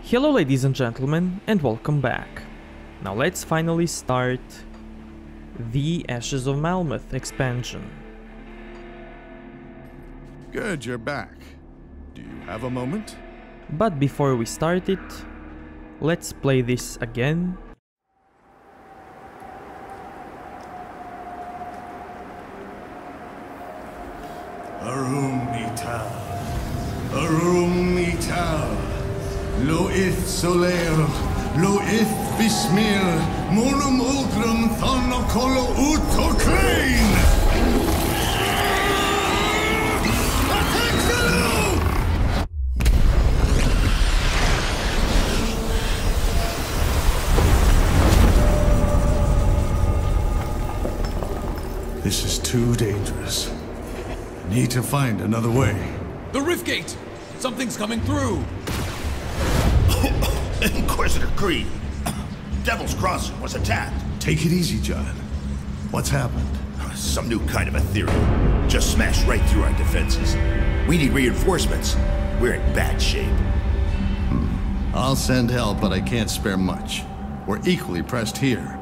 Hello ladies and gentlemen, and welcome back. Now let's finally start the Ashes of Malmouth expansion. Good, you're back. Do you have a moment? But before we start it, let's play this again. Arum Ital, Lo ith soleil, Lo ith bismil, Monum ultrum thonocolo uto crane! This is too dangerous. I need to find another way. The rift gate! Something's coming through! Inquisitor Creed. Devil's Crossing was attacked. Take it easy, John. What's happened? Some new kind of ethereal. Just smashed right through our defenses. We need reinforcements. We're in bad shape. I'll send help, but I can't spare much. We're equally pressed here.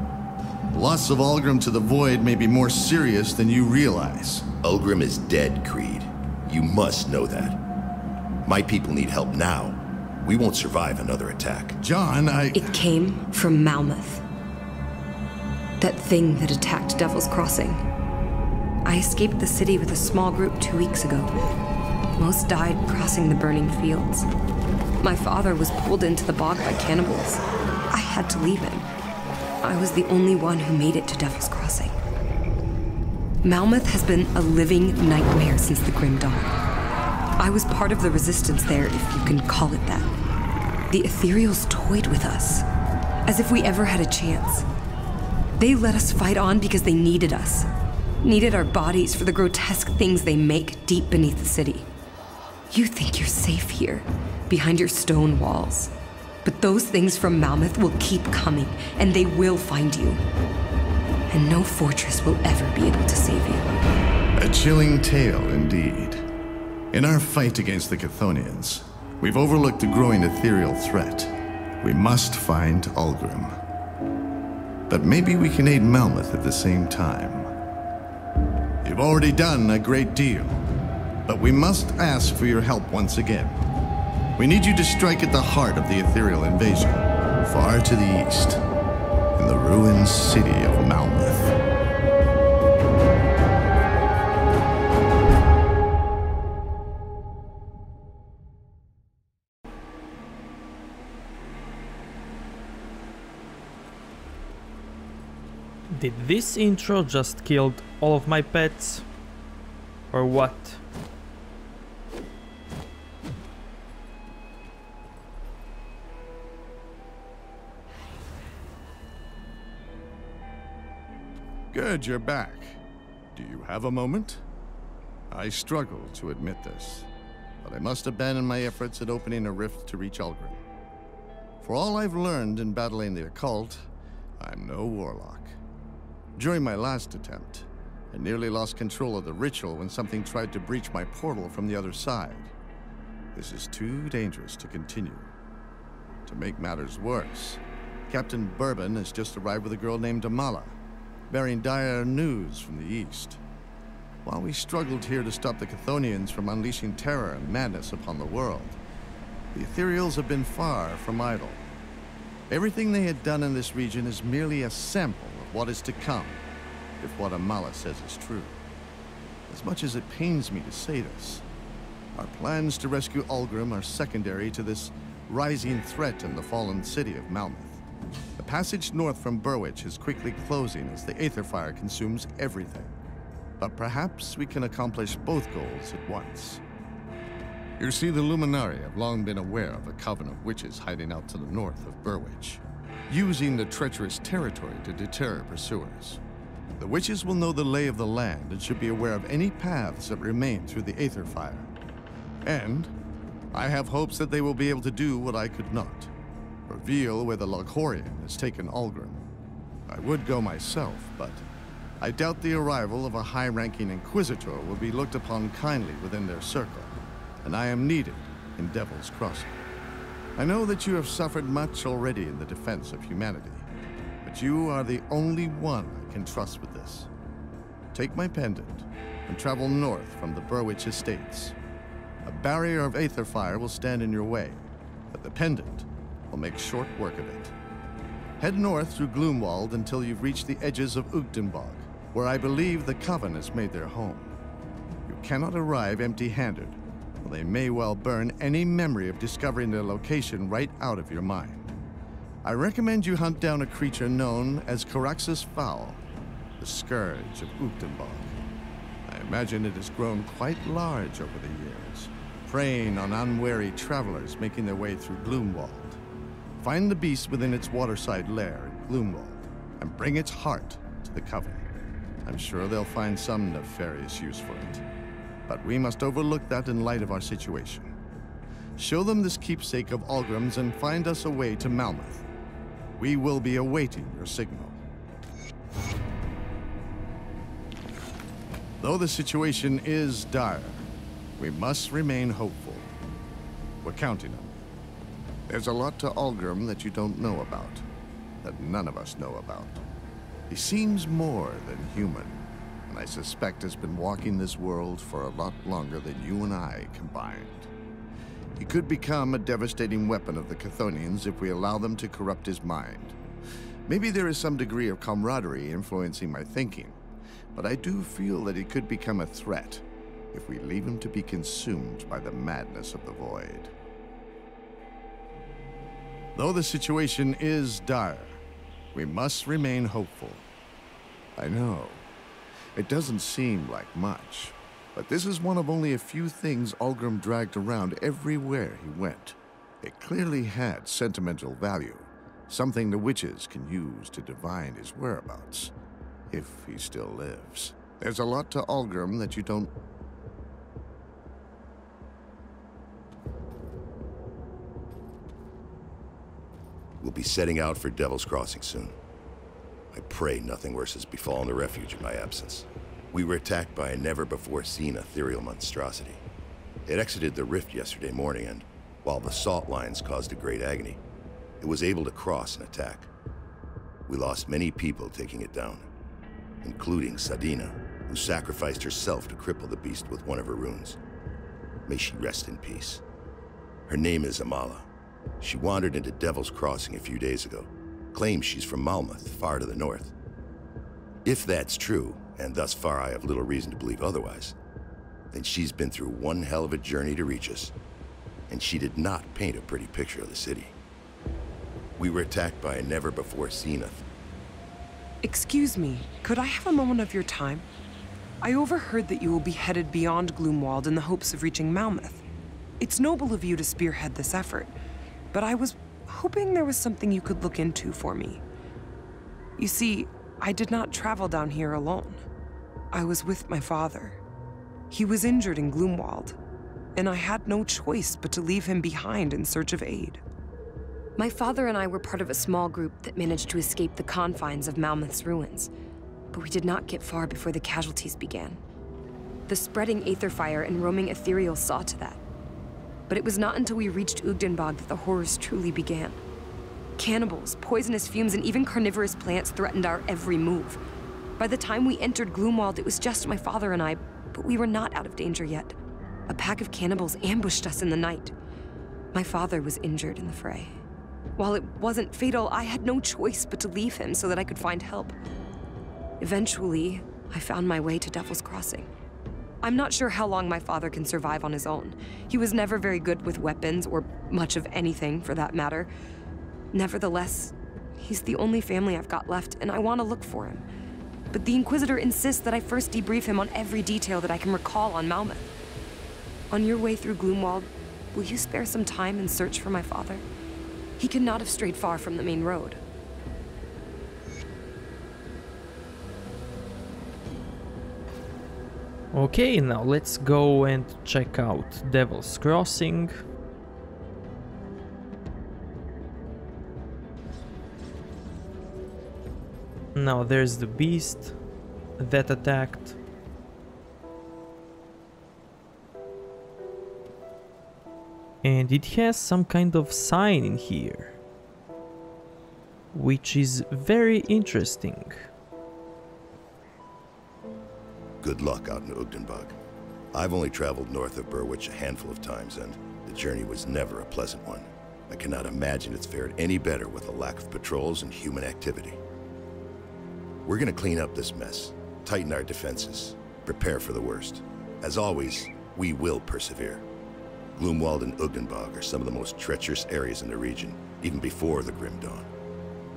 The loss of Ulgrim to the Void may be more serious than you realize. Ulgrim is dead, Creed. You must know that. My people need help now. We won't survive another attack. John, It came from Malmouth. That thing that attacked Devil's Crossing. I escaped the city with a small group 2 weeks ago. Most died crossing the burning fields. My father was pulled into the bog by cannibals. I had to leave him. I was the only one who made it to Devil's Crossing. Malmouth has been a living nightmare since the Grim Dawn. I was part of the resistance there, if you can call it that. The ethereals toyed with us, as if we ever had a chance. They let us fight on because they needed us. Needed our bodies for the grotesque things they make deep beneath the city. You think you're safe here, behind your stone walls. But those things from Malmouth will keep coming, and they will find you. And no fortress will ever be able to save you. a chilling tale indeed. In our fight against the Chthonians, we've overlooked a growing ethereal threat. We must find Ulgrim. But maybe we can aid Malmouth at the same time. You've already done a great deal, but we must ask for your help once again. We need you to strike at the heart of the ethereal invasion, far to the east, in the ruined city of Malmouth. Did this intro just killed all of my pets? Or what? Good, you're back. Do you have a moment? I struggle to admit this, but I must abandon my efforts at opening a rift to reach Ulgrim. For all I've learned in battling the occult, I'm no warlock. During my last attempt, I nearly lost control of the ritual when something tried to breach my portal from the other side. This is too dangerous to continue. To make matters worse, Captain Bourbon has just arrived with a girl named Amala, bearing dire news from the east. While we struggled here to stop the Chthonians from unleashing terror and madness upon the world, the ethereals have been far from idle. Everything they had done in this region is merely a sample of what is to come, if what Amala says is true. As much as it pains me to say this, our plans to rescue Ulgrim are secondary to this rising threat in the fallen city of Malmouth. The passage north from Burwich is quickly closing as the Aether Fire consumes everything. But perhaps we can accomplish both goals at once. You see, the Luminari have long been aware of a coven of witches hiding out to the north of Burwich, using the treacherous territory to deter pursuers. The witches will know the lay of the land and should be aware of any paths that remain through the Aether Fire. And I have hopes that they will be able to do what I could not. Reveal where the Loghorian has taken Ulgrim. I would go myself, but I doubt the arrival of a high-ranking Inquisitor will be looked upon kindly within their circle, and I am needed in Devil's Crossing. I know that you have suffered much already in the defense of humanity, but you are the only one I can trust with this. Take my pendant and travel north from the Burwich Estates. A barrier of aether fire will stand in your way, but the pendant will make short work of it. Head north through Gloomwald until you've reached the edges of Ugdenbog, where I believe the coven has made their home. You cannot arrive empty-handed, or they may well burn any memory of discovering their location right out of your mind. I recommend you hunt down a creature known as Caraxus Foul, the scourge of Ugdenbog. I imagine it has grown quite large over the years, preying on unwary travelers making their way through Gloomwald. Find the beast within its waterside lair at Gloomwald, and bring its heart to the Coven. I'm sure they'll find some nefarious use for it. But we must overlook that in light of our situation. Show them this keepsake of Algrim's and find us a way to Malmouth. We will be awaiting your signal. Though the situation is dire, we must remain hopeful. We're counting on you. There's a lot to Algrim that you don't know about, that none of us know about. He seems more than human, and I suspect has been walking this world for a lot longer than you and I combined. He could become a devastating weapon of the Chthonians if we allow them to corrupt his mind. Maybe there is some degree of camaraderie influencing my thinking, but I do feel that he could become a threat if we leave him to be consumed by the madness of the void. Though the situation is dire, we must remain hopeful. I know, it doesn't seem like much, but this is one of only a few things Algrim dragged around everywhere he went. It clearly had sentimental value, something the witches can use to divine his whereabouts, if he still lives. There's a lot to Algrim that you don't... We'll be setting out for Devil's Crossing soon. I pray nothing worse has befallen the refuge in my absence. We were attacked by a never-before-seen ethereal monstrosity. It exited the rift yesterday morning, and while the salt lines caused a great agony, it was able to cross and attack. We lost many people taking it down, including Sadina, who sacrificed herself to cripple the beast with one of her runes. May she rest in peace. Her name is Amala. She wandered into Devil's Crossing a few days ago. Claims she's from Malmouth, far to the north. If that's true, and thus far I have little reason to believe otherwise, then she's been through one hell of a journey to reach us, and she did not paint a pretty picture of the city. We were attacked by a never-before-seen... Excuse me, could I have a moment of your time? I overheard that you will be headed beyond Gloomwald in the hopes of reaching Malmouth. It's noble of you to spearhead this effort, but I was hoping there was something you could look into for me. You see, I did not travel down here alone. I was with my father. He was injured in Gloomwald, and I had no choice but to leave him behind in search of aid. My father and I were part of a small group that managed to escape the confines of Malmouth's ruins, but we did not get far before the casualties began. The spreading aether fire and roaming ethereal saw to that. But it was not until we reached Ugdenbog that the horrors truly began. Cannibals, poisonous fumes, and even carnivorous plants threatened our every move. By the time we entered Gloomwald, it was just my father and I, but we were not out of danger yet. A pack of cannibals ambushed us in the night. My father was injured in the fray. While it wasn't fatal, I had no choice but to leave him so that I could find help. Eventually, I found my way to Devil's Crossing. I'm not sure how long my father can survive on his own. He was never very good with weapons, or much of anything, for that matter. Nevertheless, he's the only family I've got left, and I want to look for him. But the Inquisitor insists that I first debrief him on every detail that I can recall on Malmouth. On your way through Gloomwald, will you spare some time and search for my father? He cannot have strayed far from the main road. Okay, now let's go and check out Devil's Crossing. Now there's the beast that attacked. And it has some kind of sign in here, which is very interesting. Good luck out in Ugdenbog. I've only traveled north of Burwich a handful of times, and the journey was never a pleasant one. I cannot imagine it's fared any better with a lack of patrols and human activity. We're gonna clean up this mess, tighten our defenses, prepare for the worst. As always, we will persevere. Gloomwald and Ugdenbog are some of the most treacherous areas in the region, even before the Grim Dawn.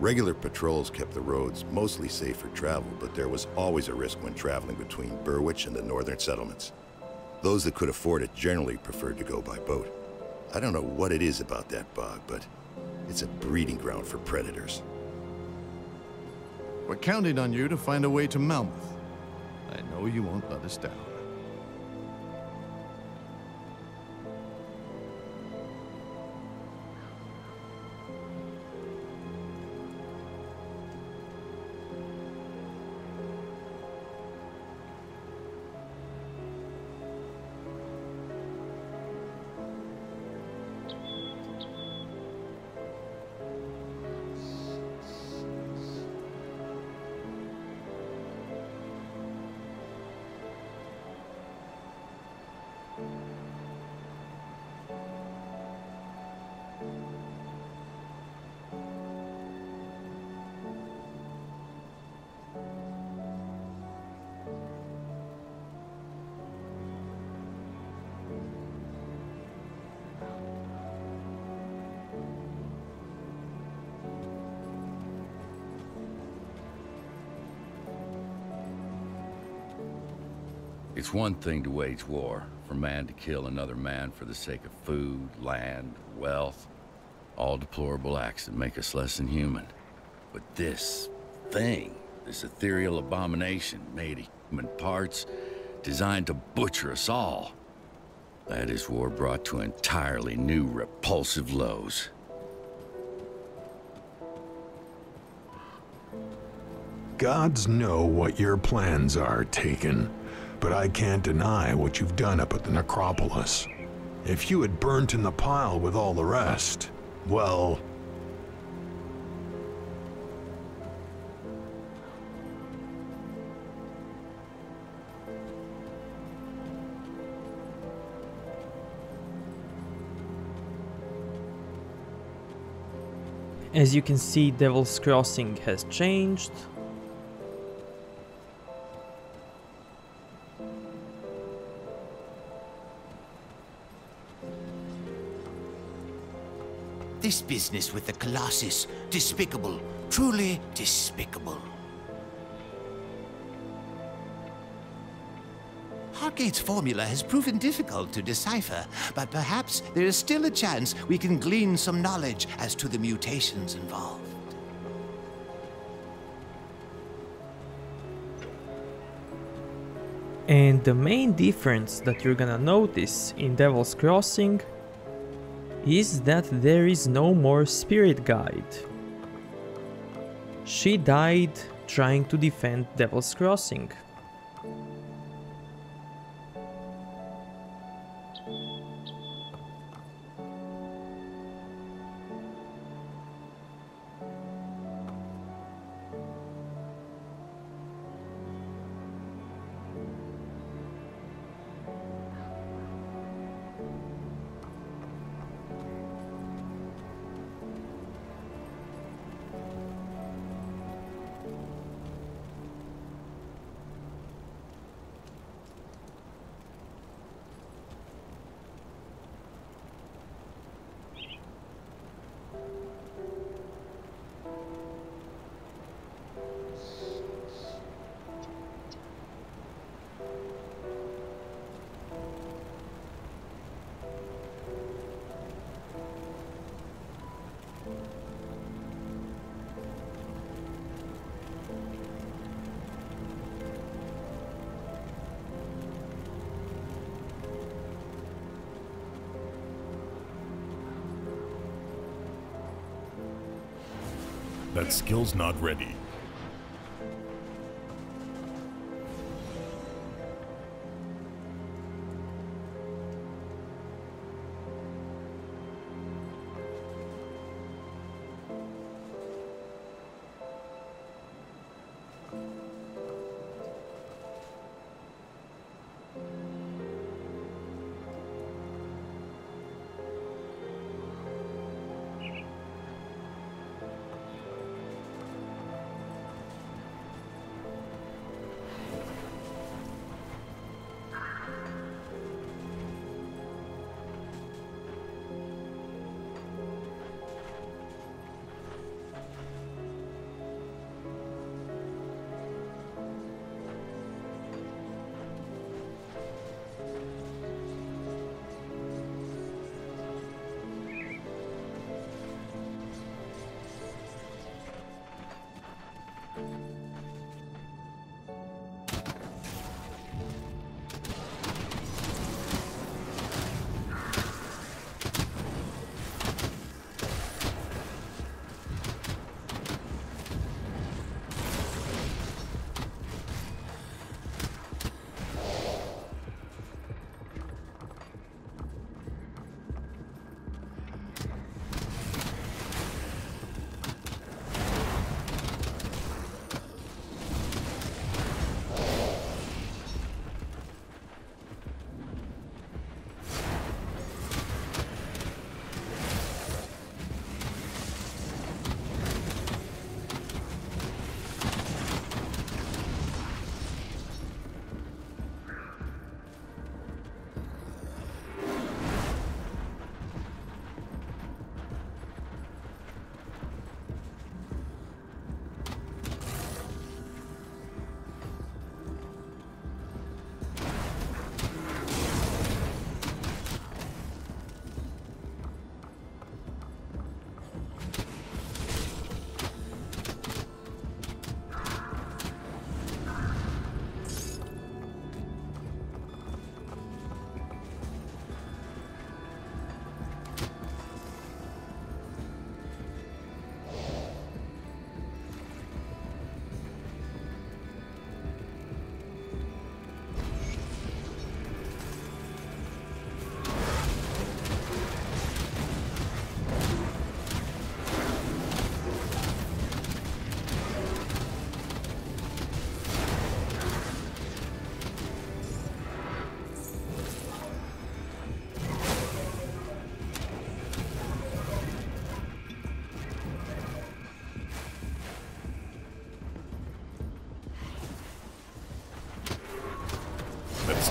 Regular patrols kept the roads mostly safe for travel, but there was always a risk when traveling between Burwich and the northern settlements. Those that could afford it generally preferred to go by boat. I don't know what it is about that bog, but it's a breeding ground for predators. We're counting on you to find a way to Malmouth. I know you won't let us down. It's one thing to wage war, for man to kill another man for the sake of food, land, wealth. All deplorable acts that make us less than human. But this thing, this ethereal abomination made of human parts, designed to butcher us all. That is war brought to entirely new, repulsive lows. Gods know what your plans are, Taken. But I can't deny what you've done up at the necropolis. If you had burnt in the pile with all the rest, well... As you can see, Devil's Crossing has changed. This business with the Colossus, despicable, truly despicable. Hargate's formula has proven difficult to decipher, but perhaps there is still a chance we can glean some knowledge as to the mutations involved. And the main difference that you're gonna notice in Devil's Crossing is that there is no more spirit guide. She died trying to defend Devil's Crossing. That skill's not ready.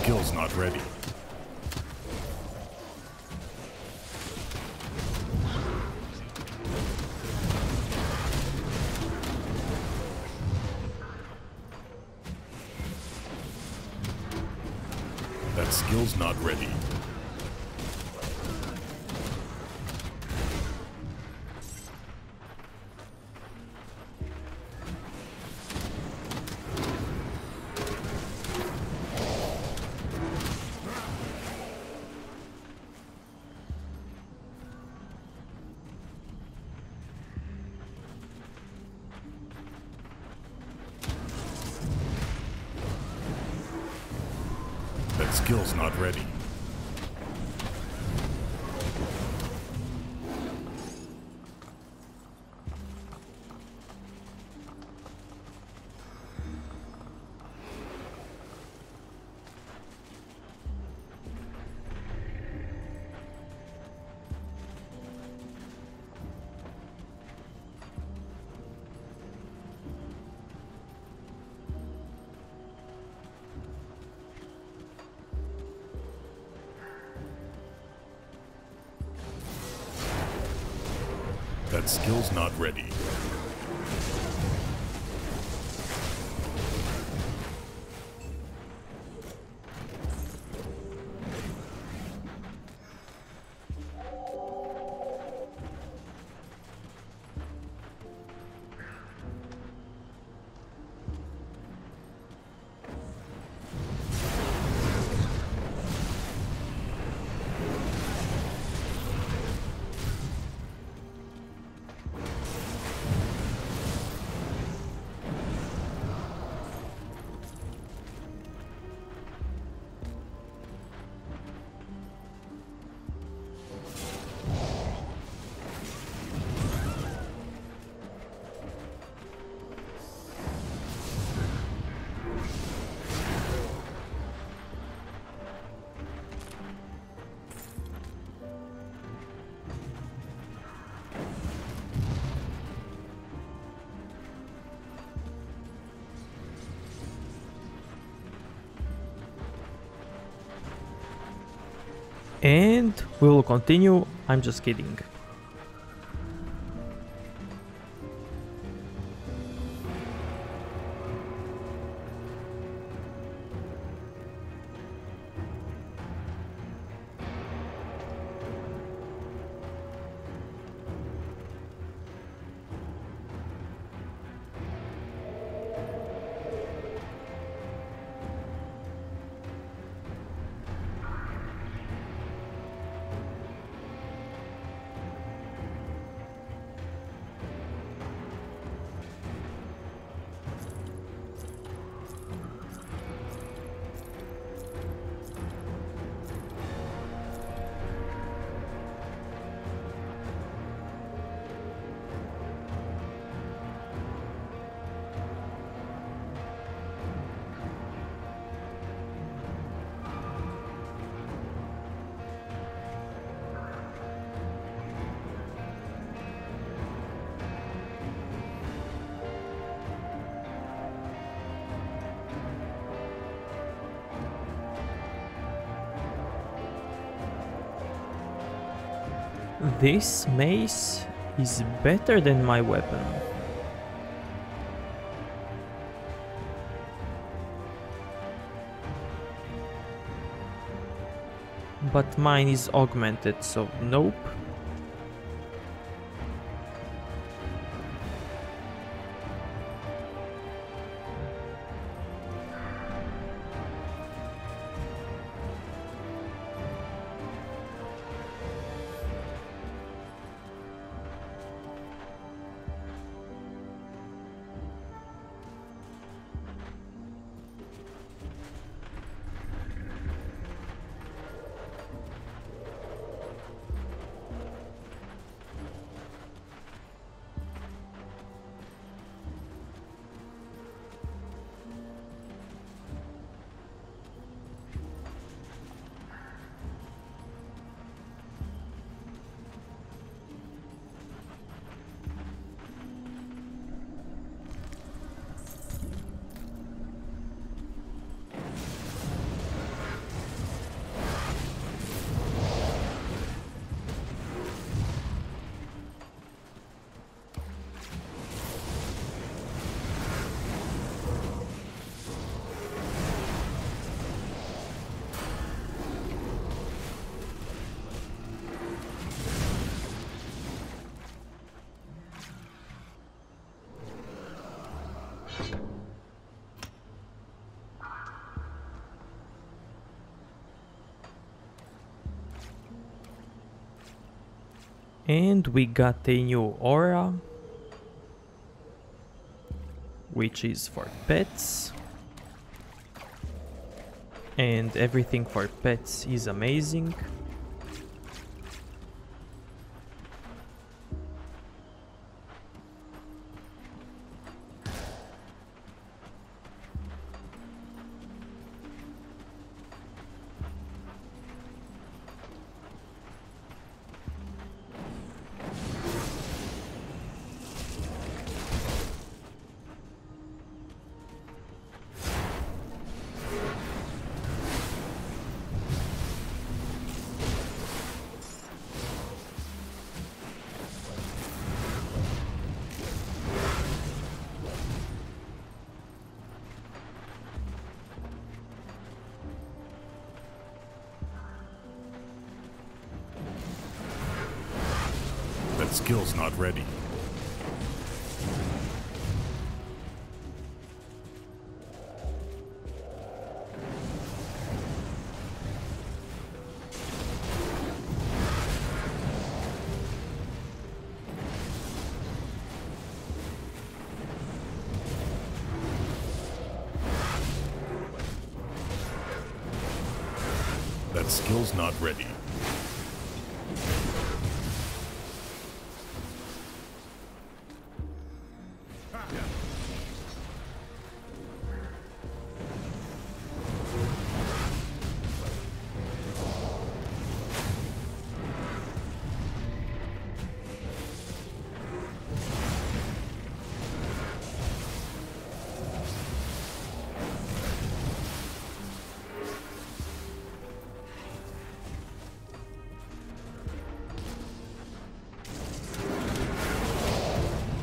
skill's not ready. That skill's not ready. That skill's not ready. That skill's not ready. And we will continue. I'm just kidding. This mace is better than my weapon. But mine is augmented, so nope. And we got a new aura, which is for pets. And everything for pets is amazing. That skill's not ready. That skill's not ready.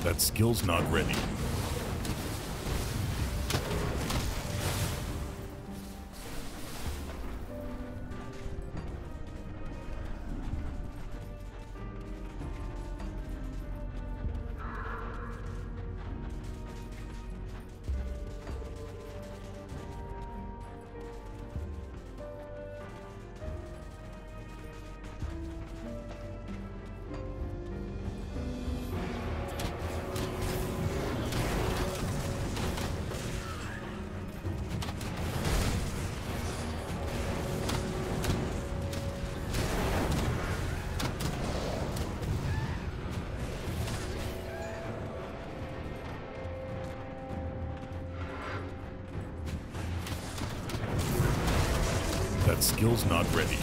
That skill's not ready. That skill's not ready.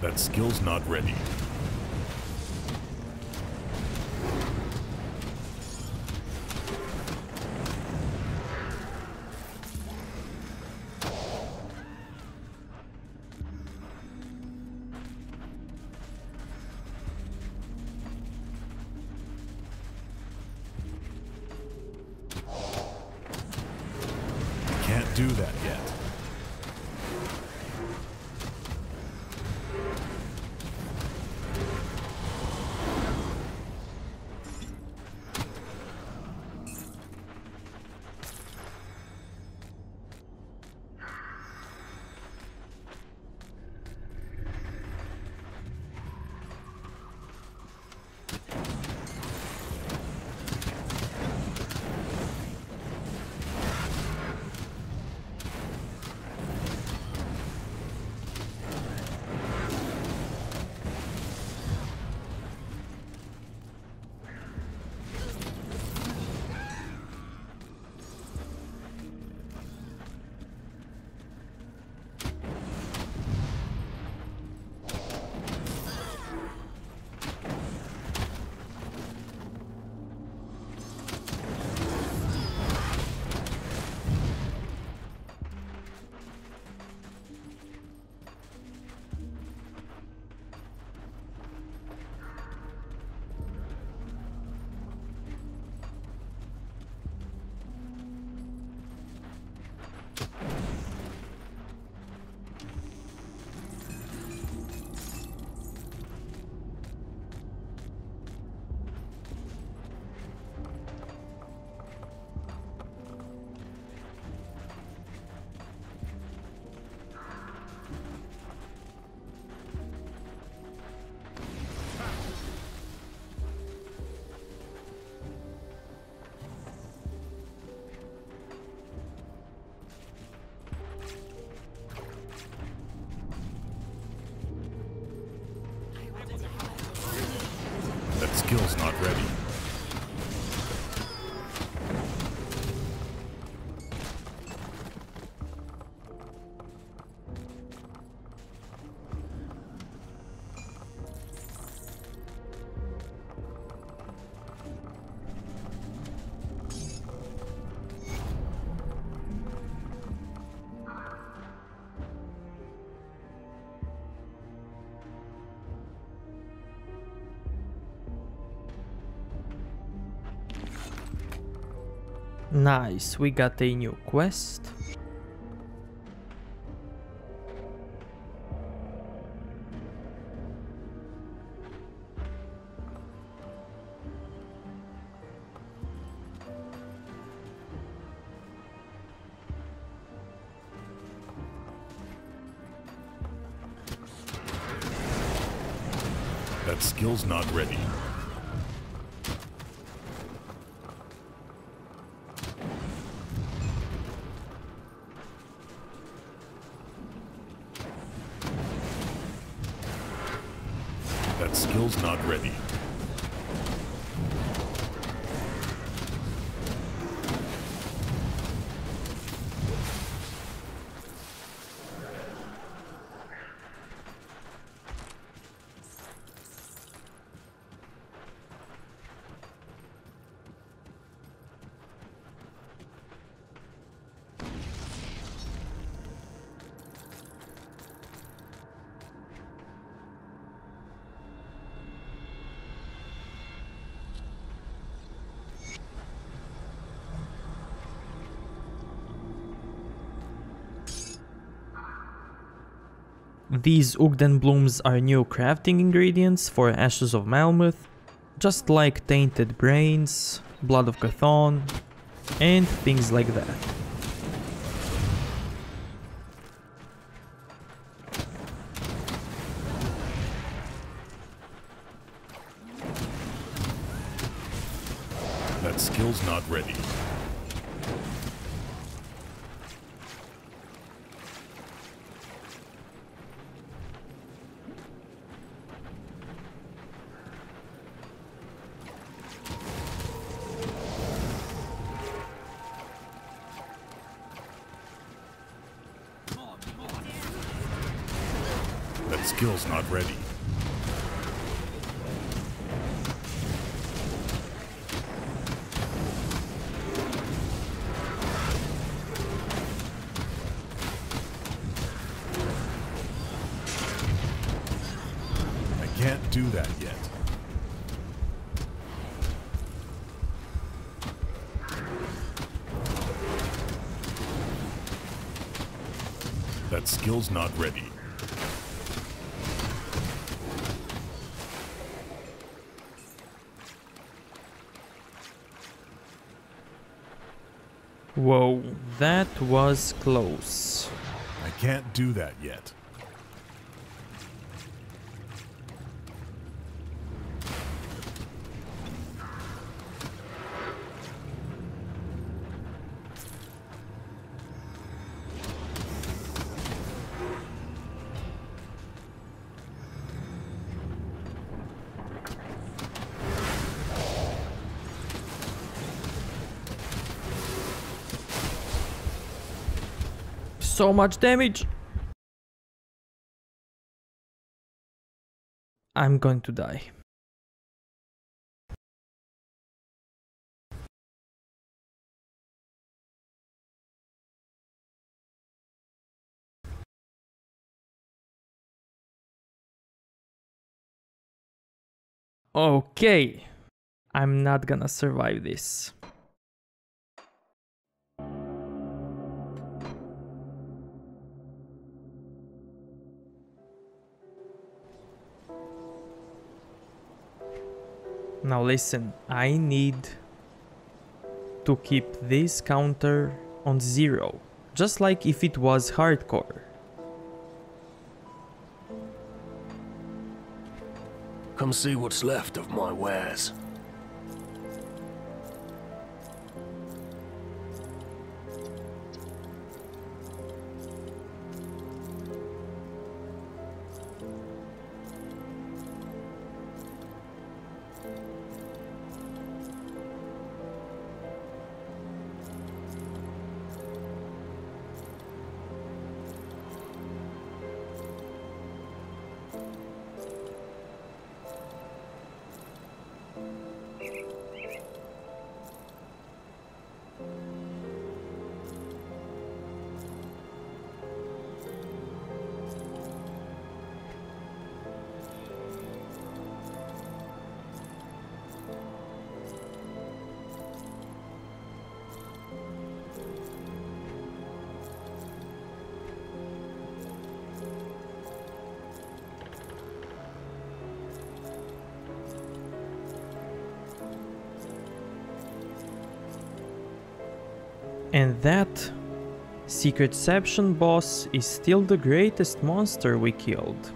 That skill's not ready. Can't do that yet. skill's not ready. Nice, we got a new quest. That skill's not ready. That skill's not ready. These Ugden blooms are new crafting ingredients for Ashes of Malmouth, just like Tainted Brains, Blood of Chthon, and things like that. That skill's not ready. That skill's not ready. I can't do that yet. That skill's not ready. Whoa, that was close. I can't do that yet. So much damage! I'm going to die. Okay, I'm not gonna survive this. Now listen, I need to keep this counter on 0, just like if it was hardcore. Come see what's left of my wares. And that Secretception boss is still the greatest monster we killed.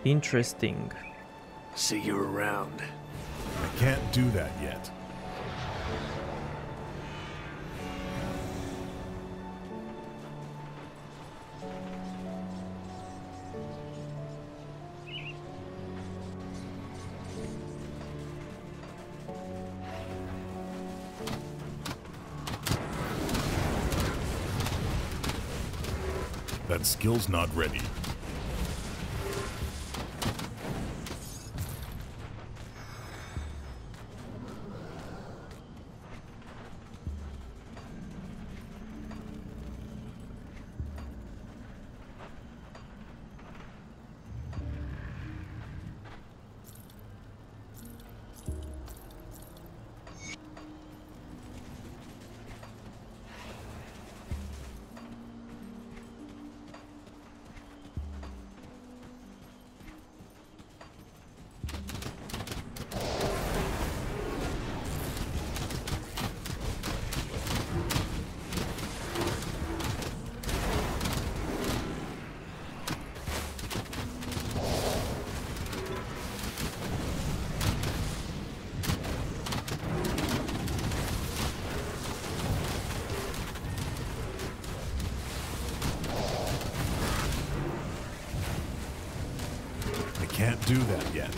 Interesting. See you around. I can't do that yet. That skill's not ready. Can't do that yet.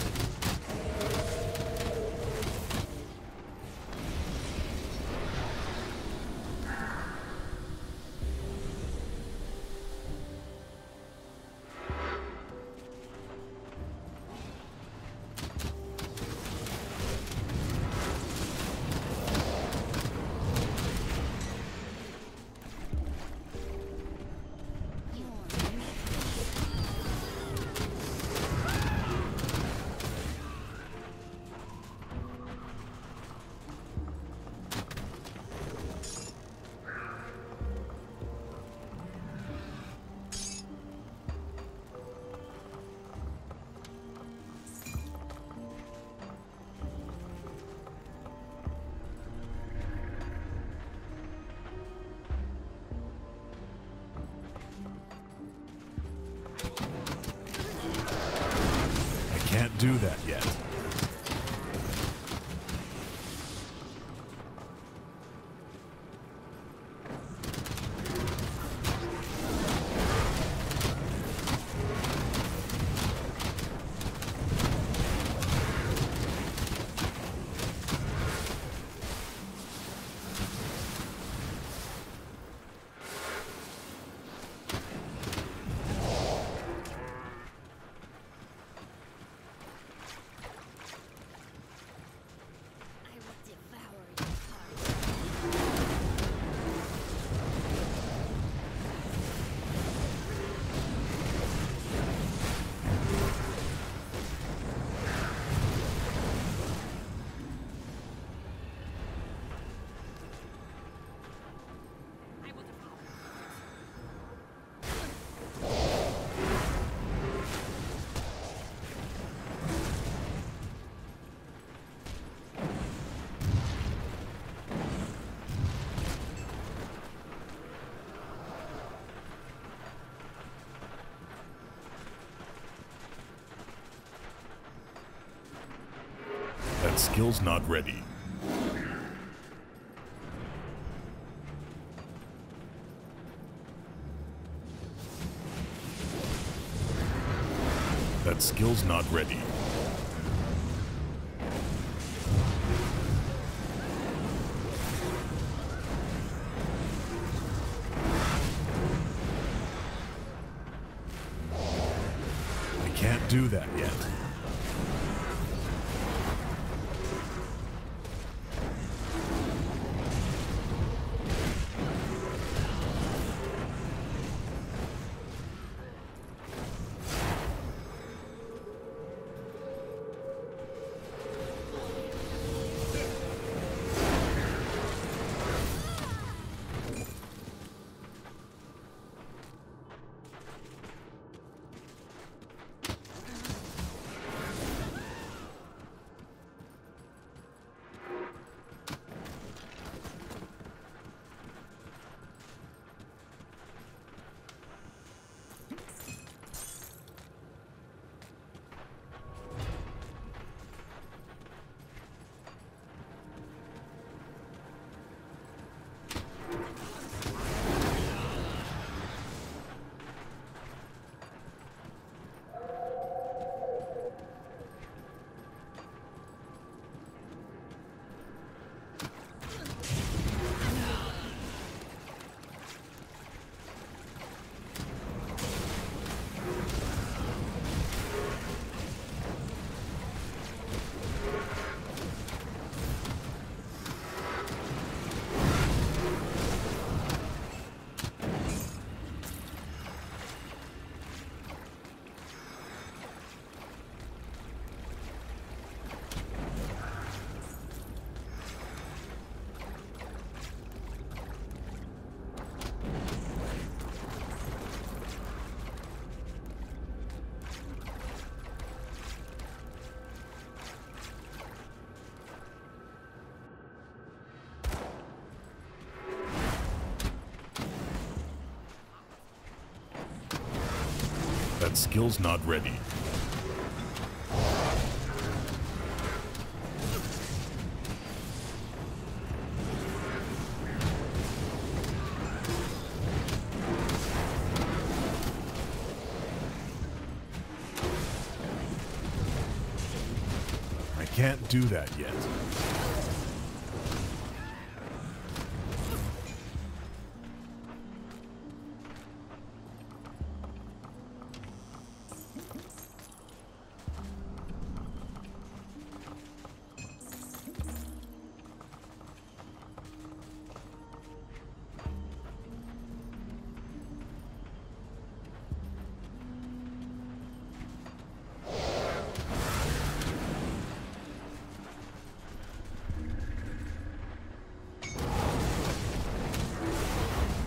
Can't do that yet. That skill's not ready. That skill's not ready. I can't do that yet. That skill's not ready. I can't do that yet.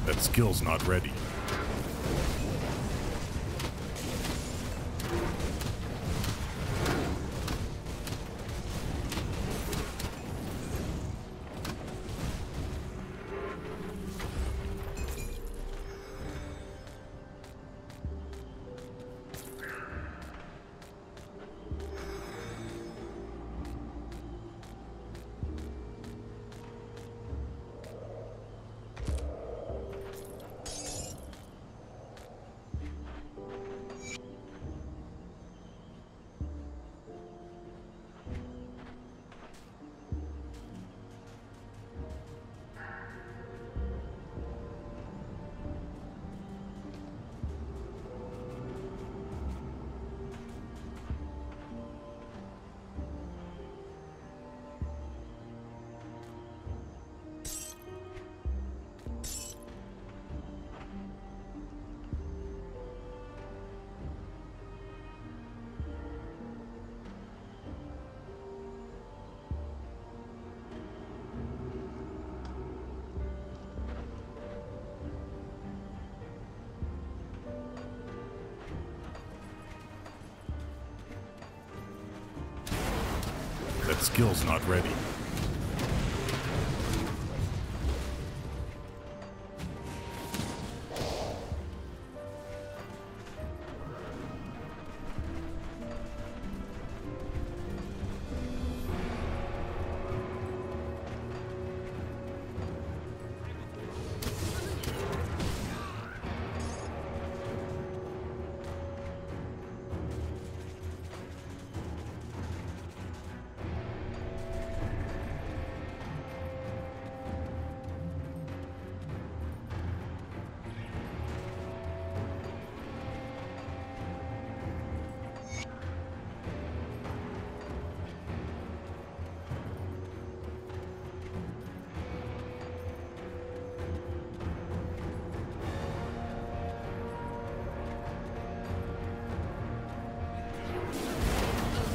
That skill's not ready. That skill's not ready.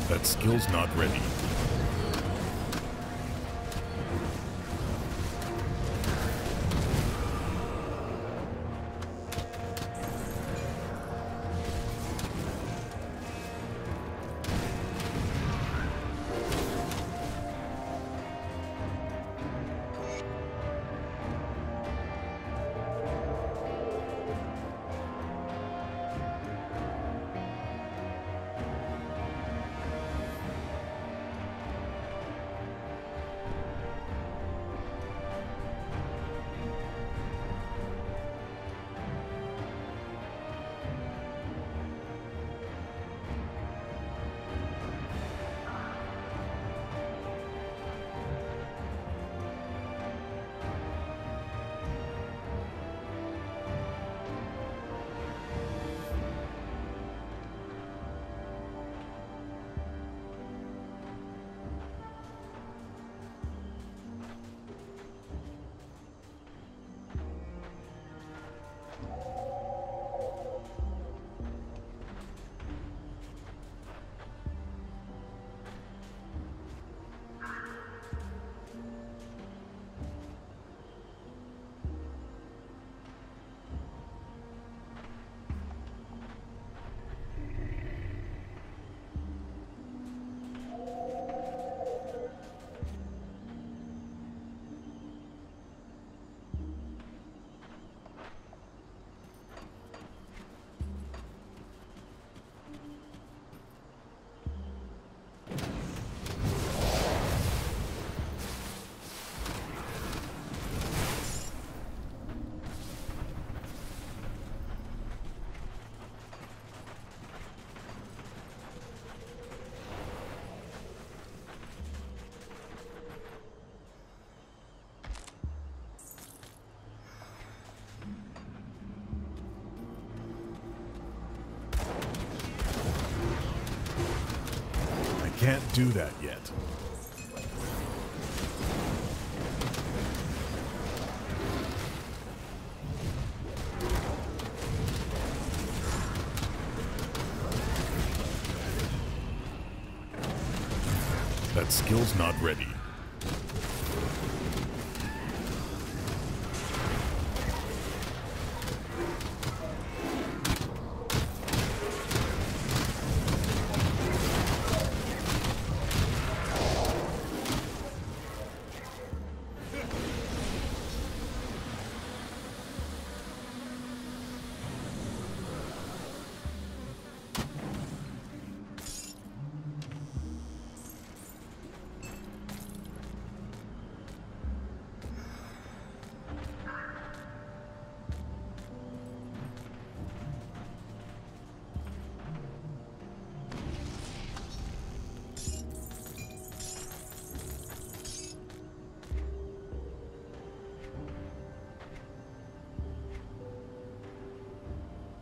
That skill's not ready. can't do that yet. That skill's not ready.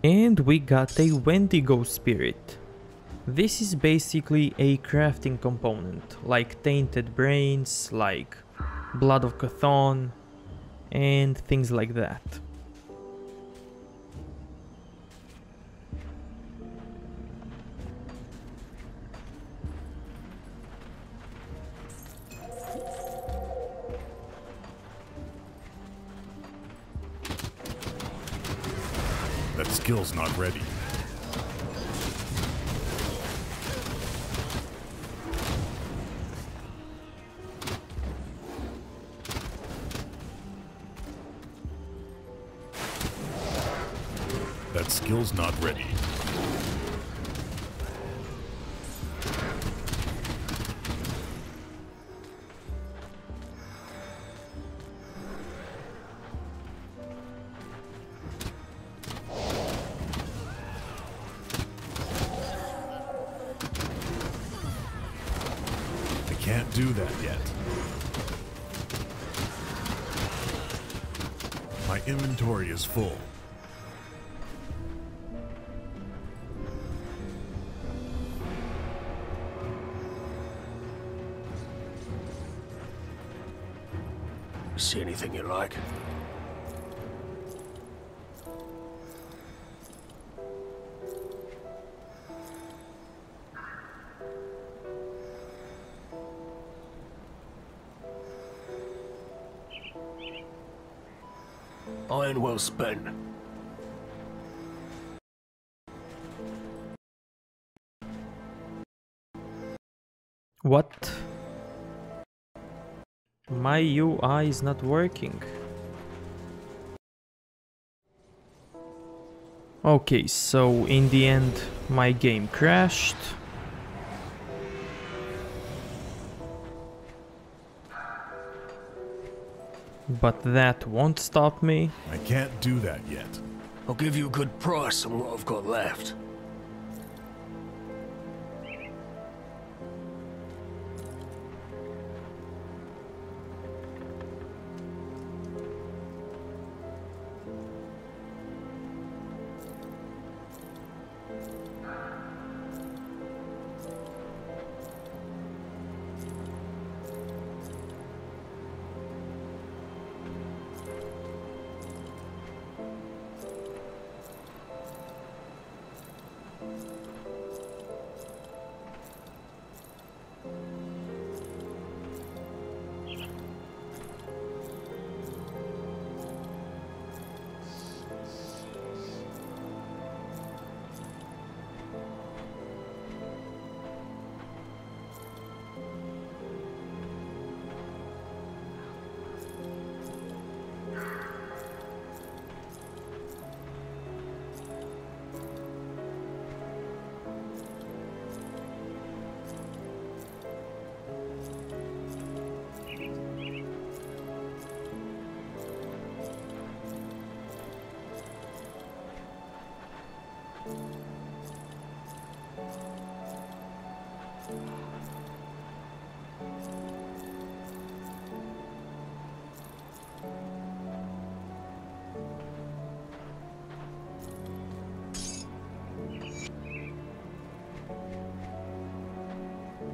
And we got a Wendigo spirit. This is basically a crafting component, like tainted brains, like blood of Chthon, and things like that. That skill's not ready. That skill's not ready. Can't do that yet. My inventory is full. See anything you like? Iron well spent. What? My UI is not working. Okay, so in the end my game crashed. But that won't stop me. I can't do that yet. I'll give you a good price on what I've got left.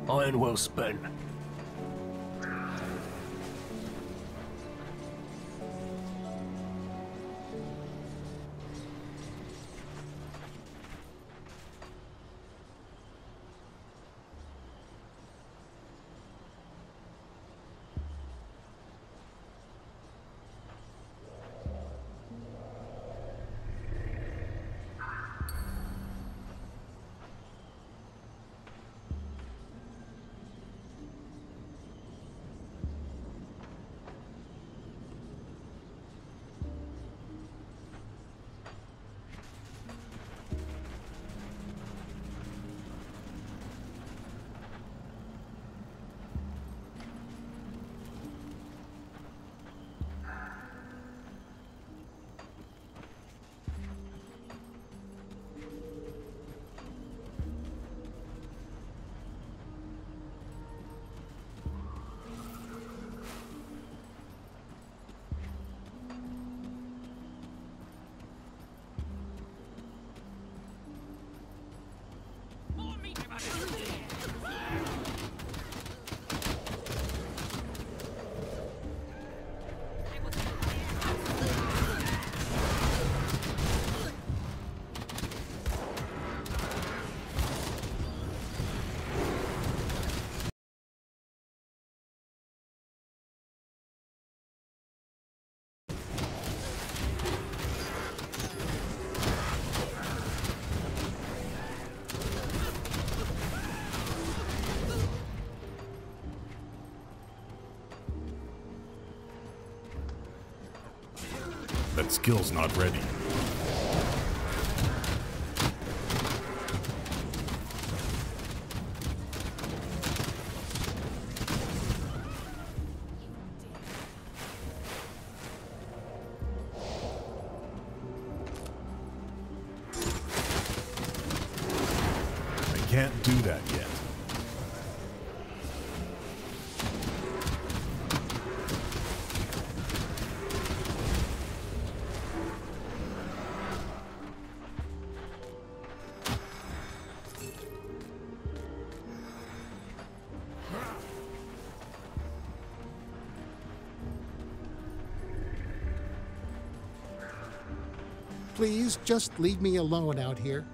Iron well spent. That skill's not ready. I can't do that yet. Please, just leave me alone out here.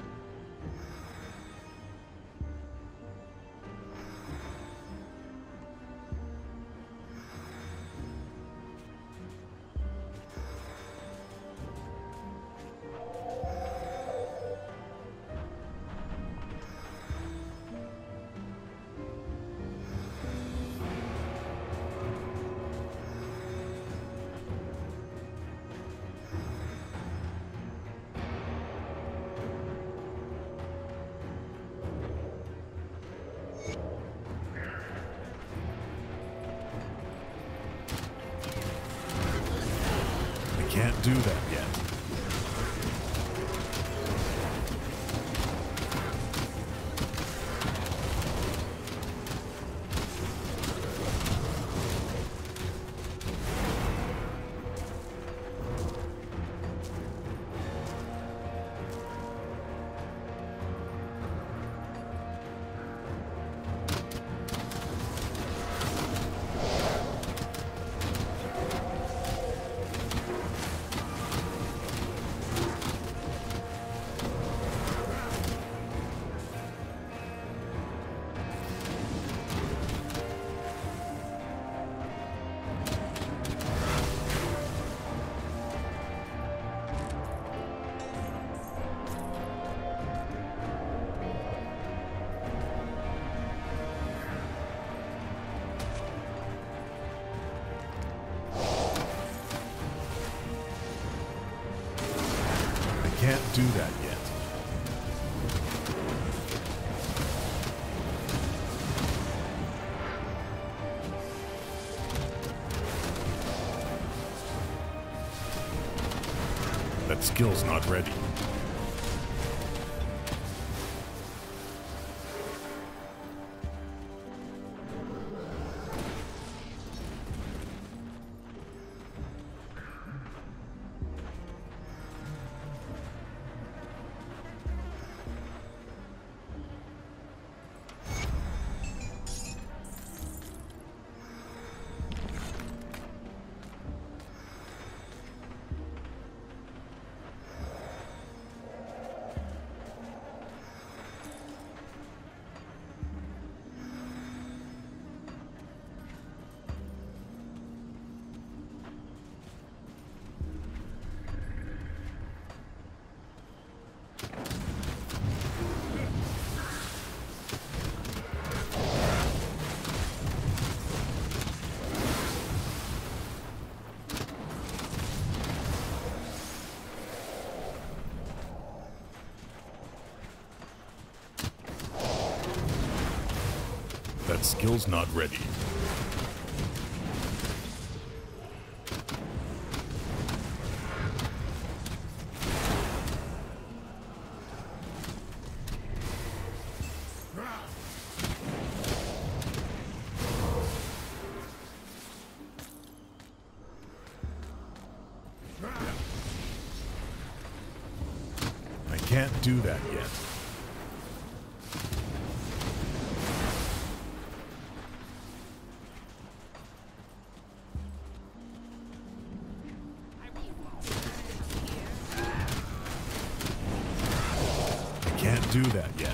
Can't do that yet. Can't do that yet. That skill's not ready. That skill's not ready. I can't do that yet. Can't do that yet.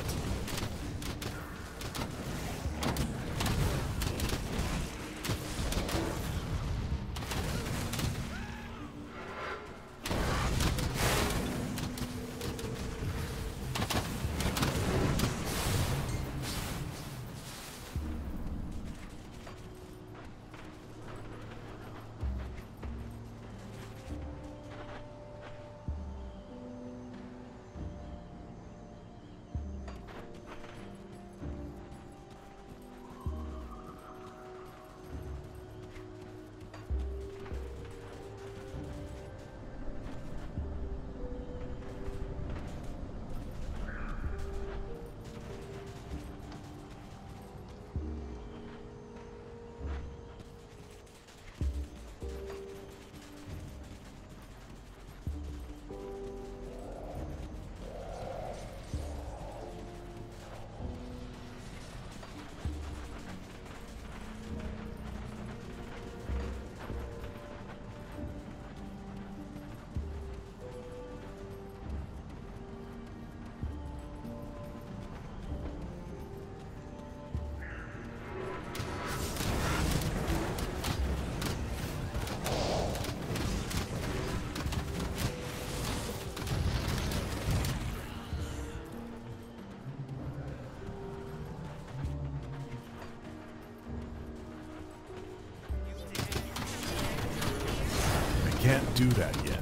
Can't do that yet.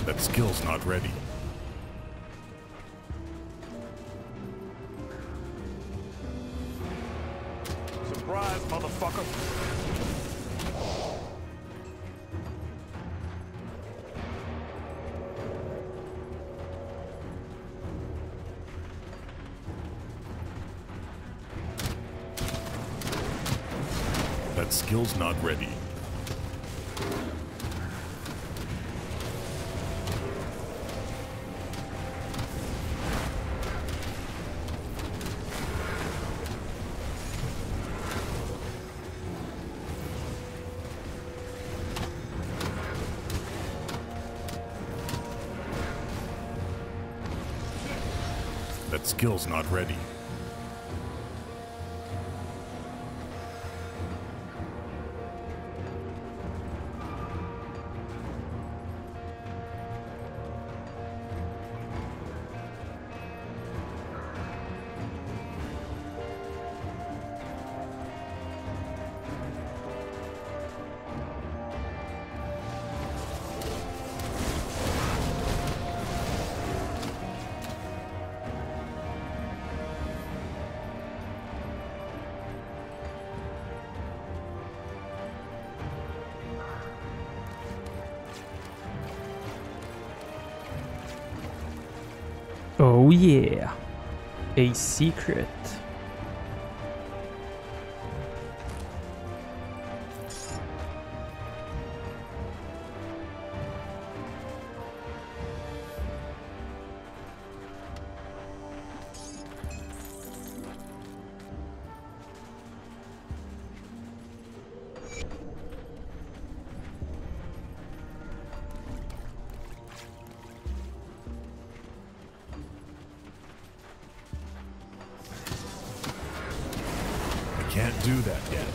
That skill's not ready. Surprise, motherfucker! That skill's not ready. That skill's not ready. Oh yeah, a secret. Can't do that yet.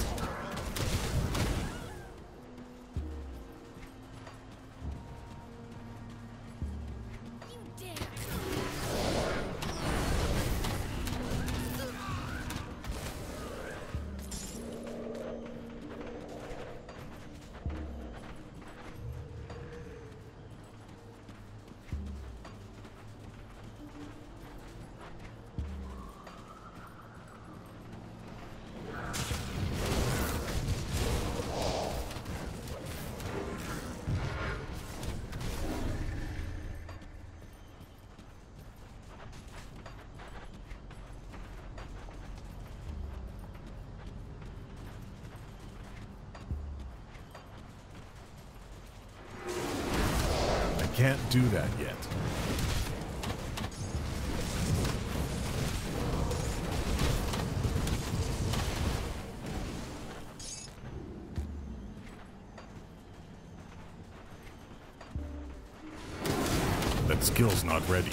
can't do that yet. That skill's not ready.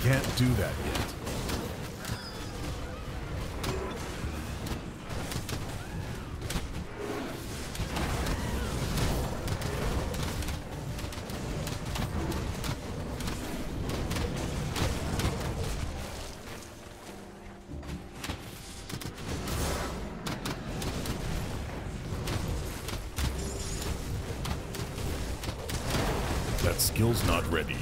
Can't do that yet. That skill's not ready.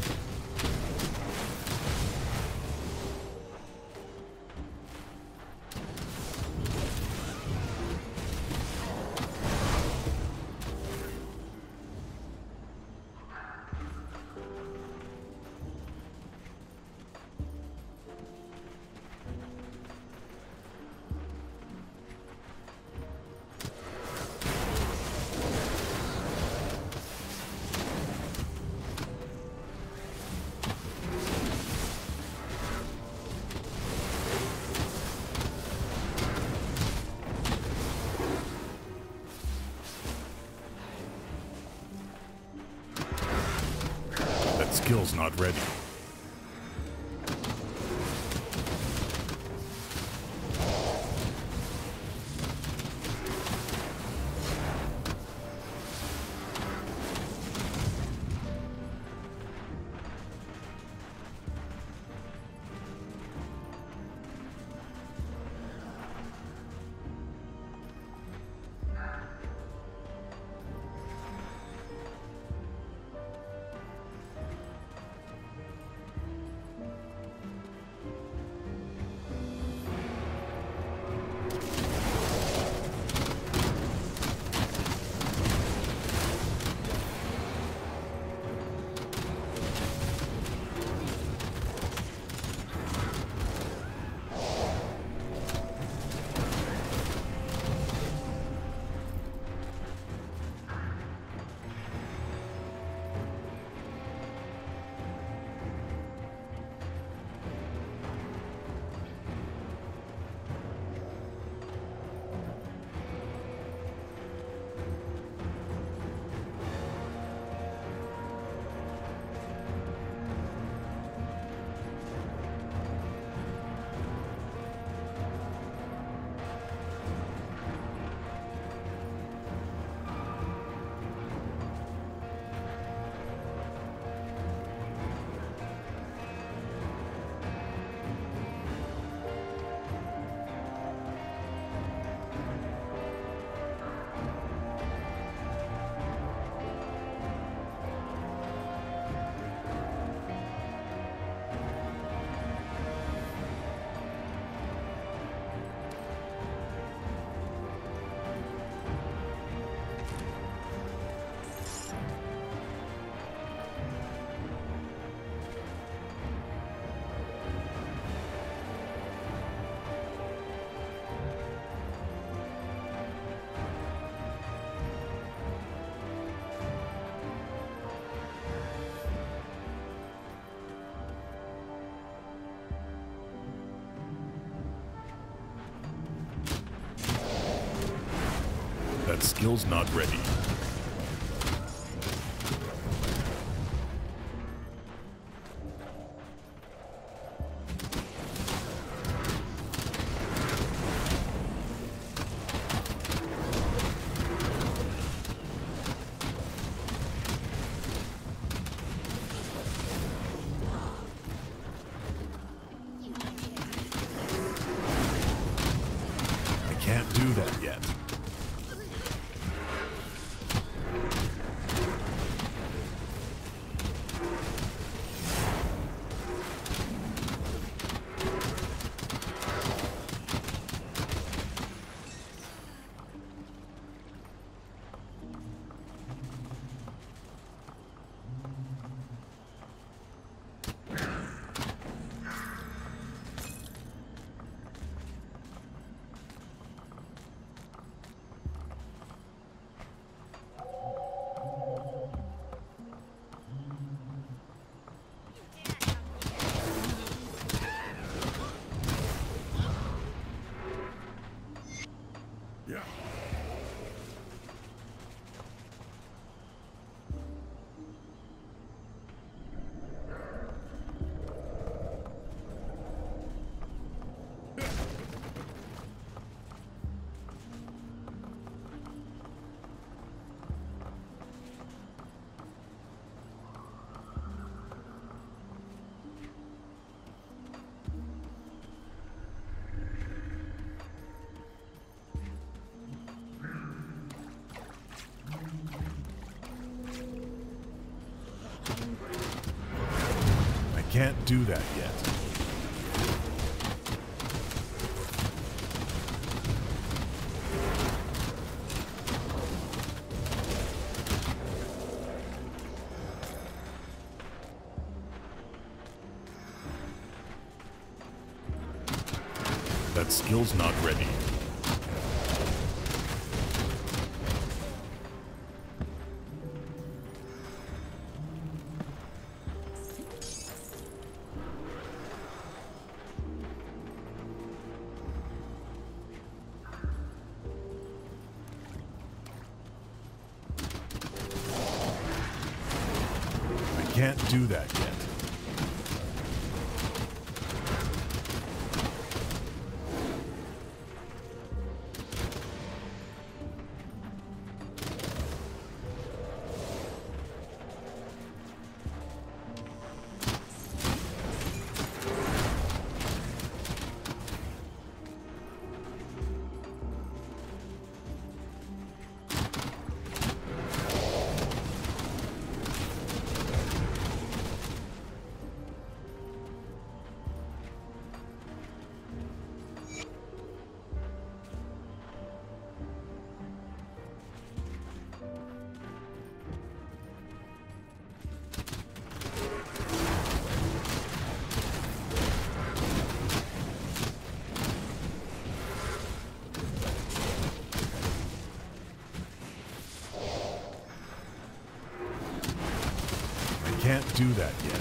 Skill's not ready. That skill's not ready. I can't do that yet. Can't do that yet. That skill's not ready. Can't do that yet. Can't do that yet.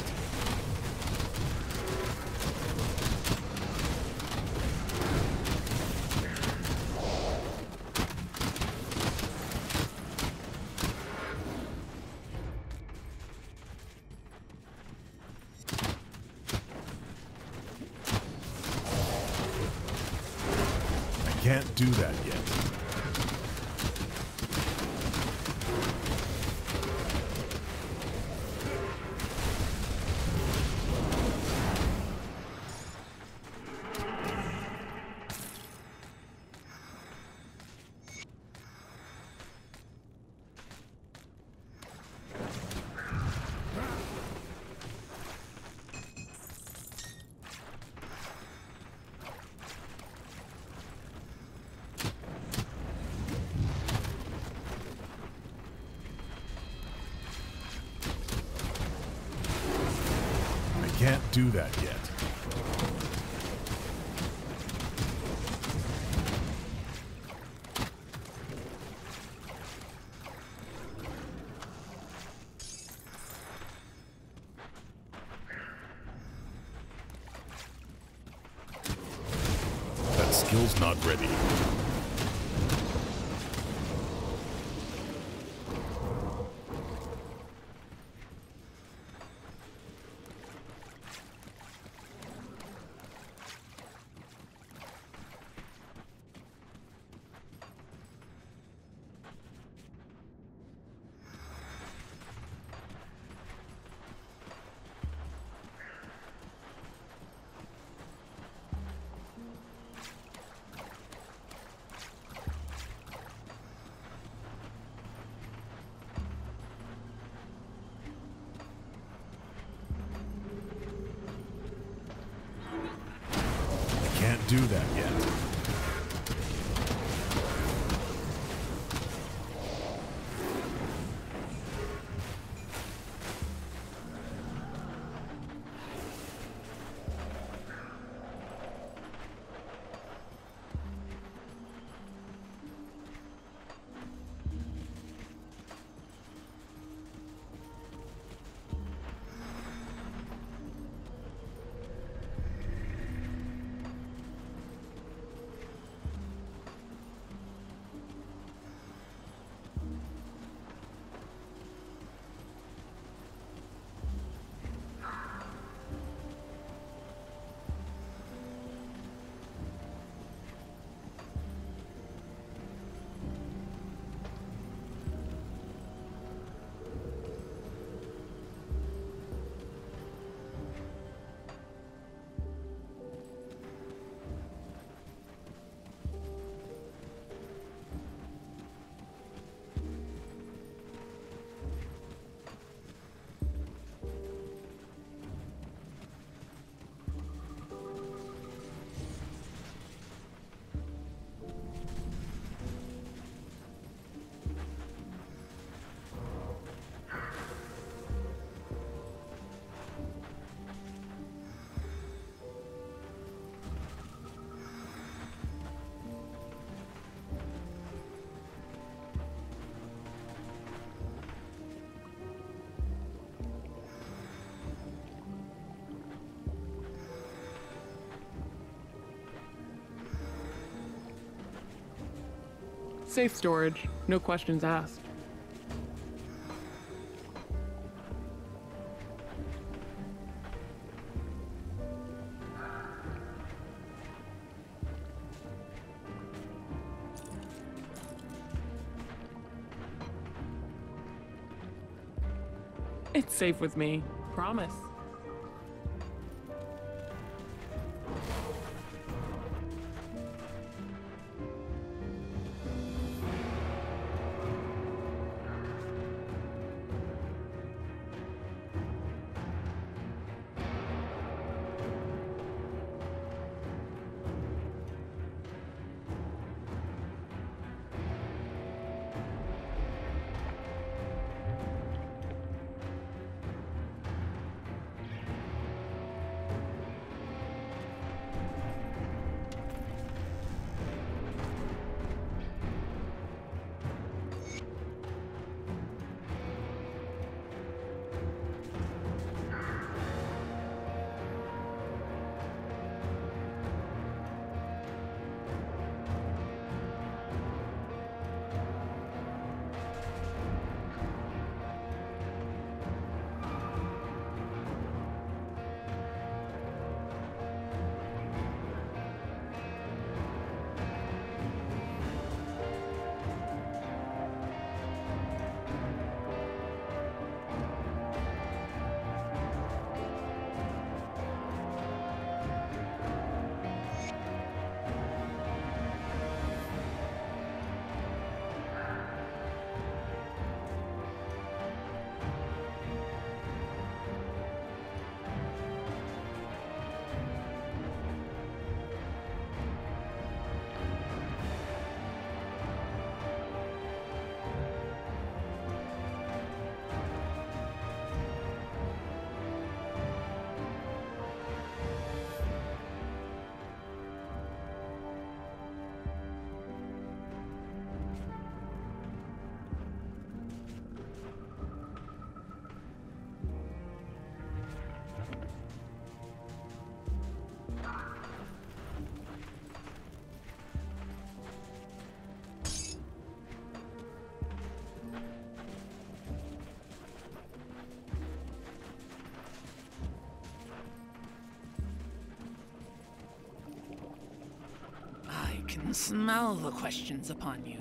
I can't do that yet. Can't do that yet. That skill's not ready. Can't do that yet. Safe storage, no questions asked. It's safe with me, promise. I can smell the questions upon you.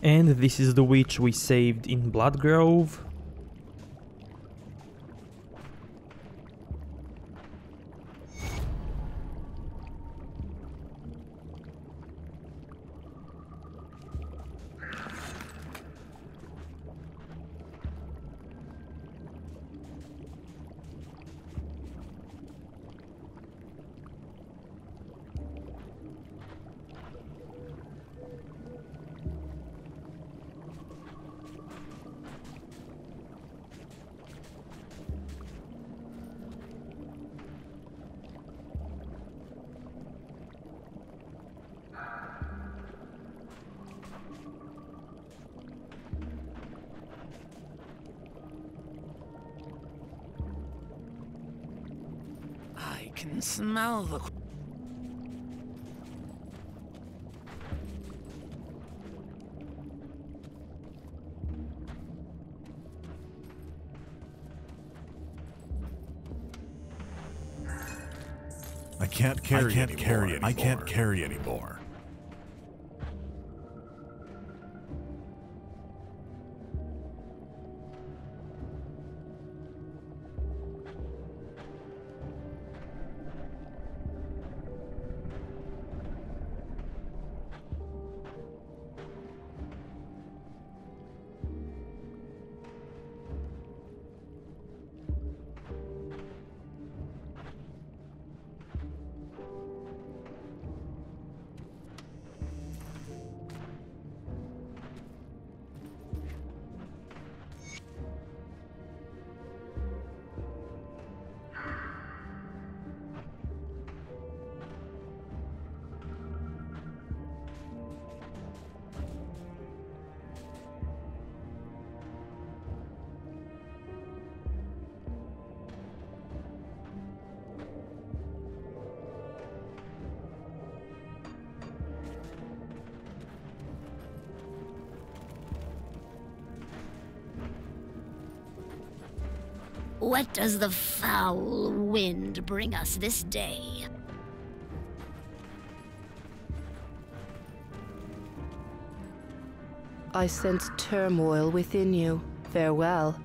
And this is the witch we saved in Bloodgrove. I can smell the... I can't carry anymore. What does the foul wind bring us this day? I sense turmoil within you. Farewell.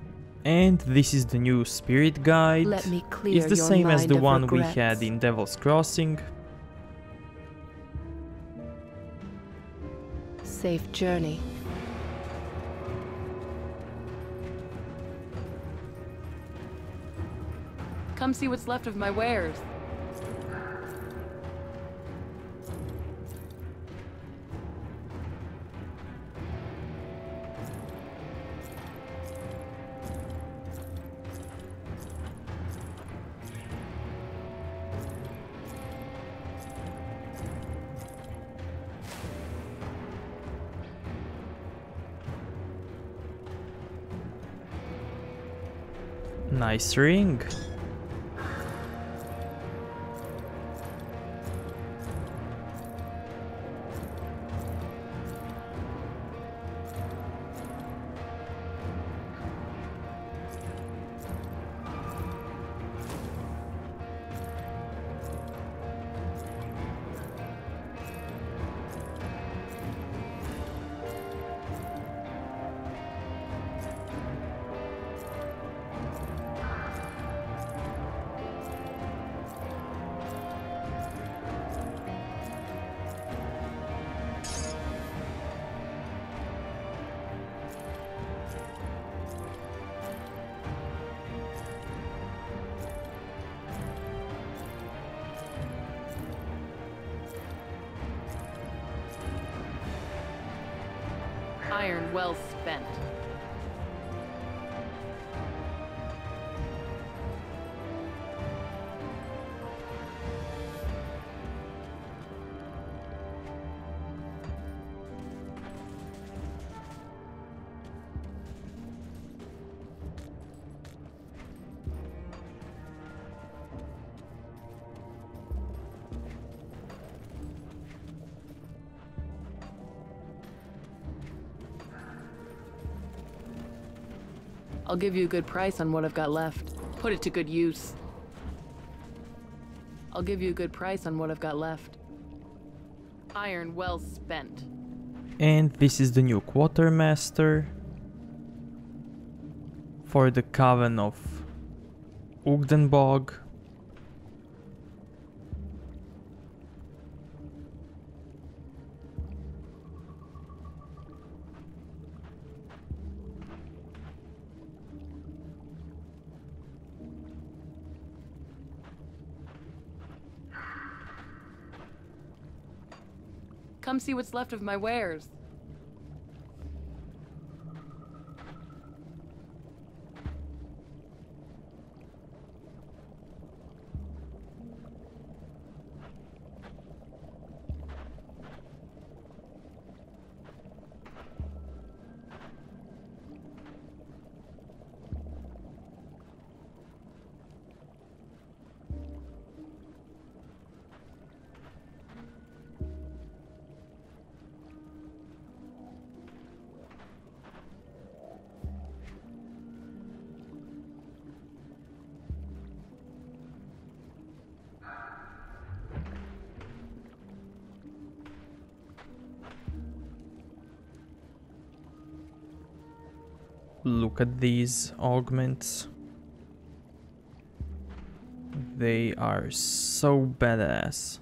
And this is the new spirit guide. Let me clear it's the your same as mind the of one regrets. we had in Devil's Crossing. Safe journey. Come see what's left of my wares. Nice ring. Iron well spent. I'll give you a good price on what I've got left. Put it to good use. I'll give you a good price on what I've got left. Iron well spent. And this is the new quartermaster for the coven of Ogdenbog. Come see what's left of my wares. Look at these augments. They are so badass.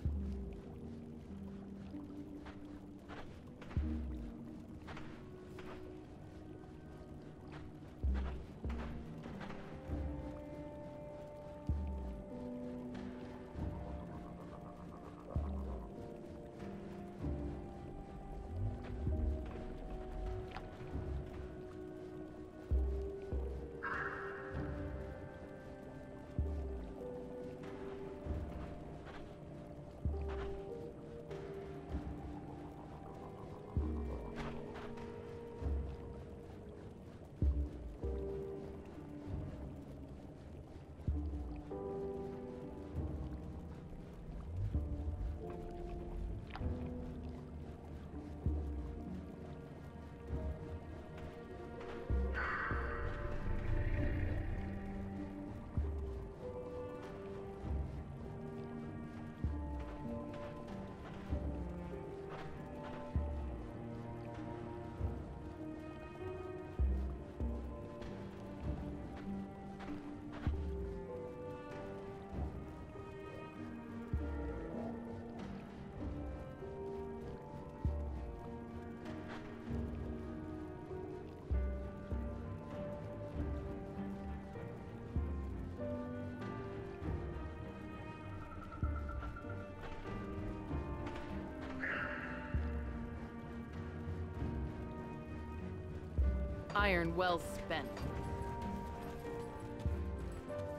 Iron well spent.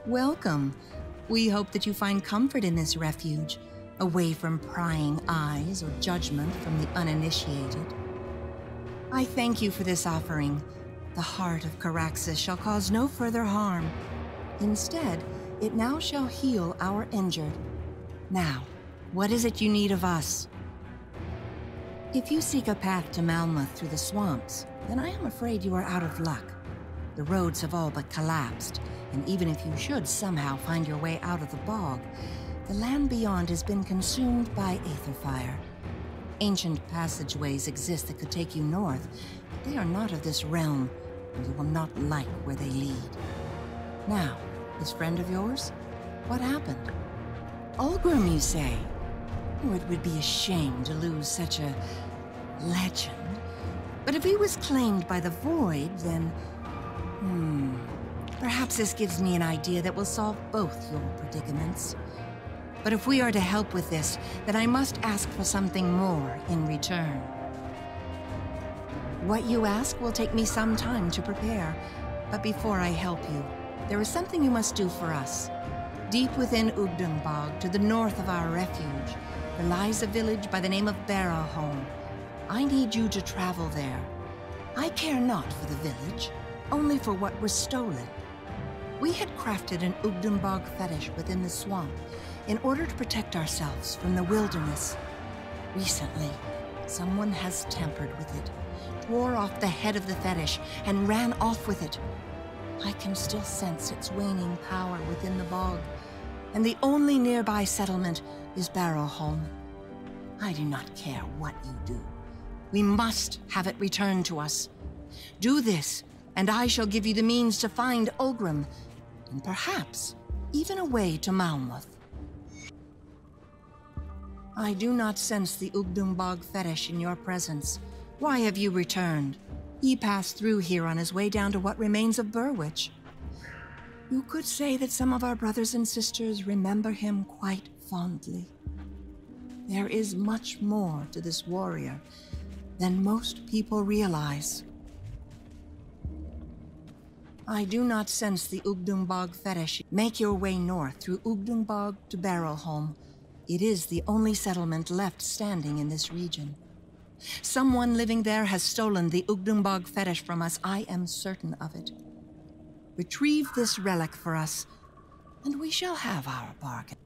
Welcome. We hope that you find comfort in this refuge, away from prying eyes or judgment from the uninitiated. I thank you for this offering. The heart of Caraxes shall cause no further harm. Instead, it now shall heal our injured. Now, what is it you need of us? If you seek a path to Malmouth through the swamps, then I am afraid you are out of luck. The roads have all but collapsed, and even if you should somehow find your way out of the bog, the land beyond has been consumed by aether fire. Ancient passageways exist that could take you north, but they are not of this realm, and you will not like where they lead. Now, this friend of yours? What happened? Ulgrim, you say? Oh, it would be a shame to lose such a legend. But if he was claimed by the Void, then... perhaps this gives me an idea that will solve both your predicaments. But if we are to help with this, then I must ask for something more in return. What you ask will take me some time to prepare, but before I help you, there is something you must do for us. Deep within Ugdenbog, to the north of our refuge, there lies a village by the name of Vfxone. I need you to travel there. I care not for the village, only for what was stolen. We had crafted an Ugdenbog fetish within the swamp in order to protect ourselves from the wilderness. Recently, someone has tampered with it, tore off the head of the fetish, and ran off with it. I can still sense its waning power within the bog, and the only nearby settlement is Vfxone. I do not care what you do. We must have it returned to us. Do this, and I shall give you the means to find Ulgrim, and perhaps even a way to Malmouth. I do not sense the Ugdenbog fetish in your presence. Why have you returned? He passed through here on his way down to what remains of Burwich. You could say that some of our brothers and sisters remember him quite fondly. There is much more to this warrior than most people realize. I do not sense the Ugdenbog fetish. Make your way north through Ugdenbog to Vfxone. It is the only settlement left standing in this region. Someone living there has stolen the Ugdenbog fetish from us. I am certain of it. Retrieve this relic for us, and we shall have our bargain.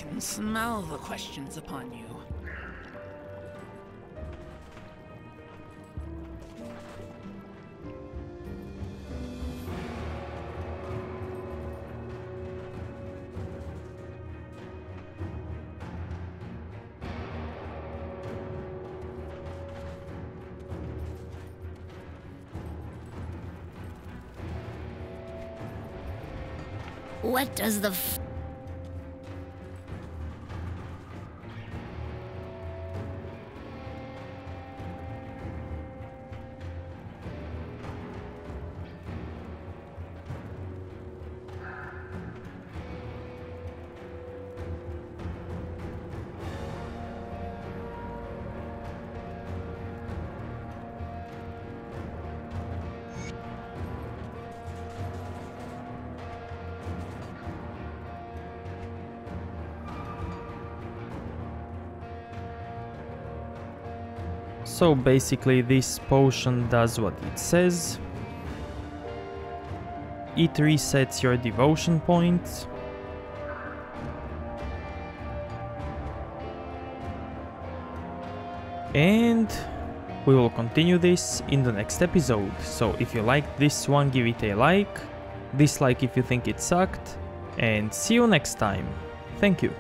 can smell the questions upon you. What does the So basically this potion does what it says. It resets your devotion points. And we will continue this in the next episode. So if you liked this one, give it a like, dislike if you think it sucked, and see you next time. Thank you.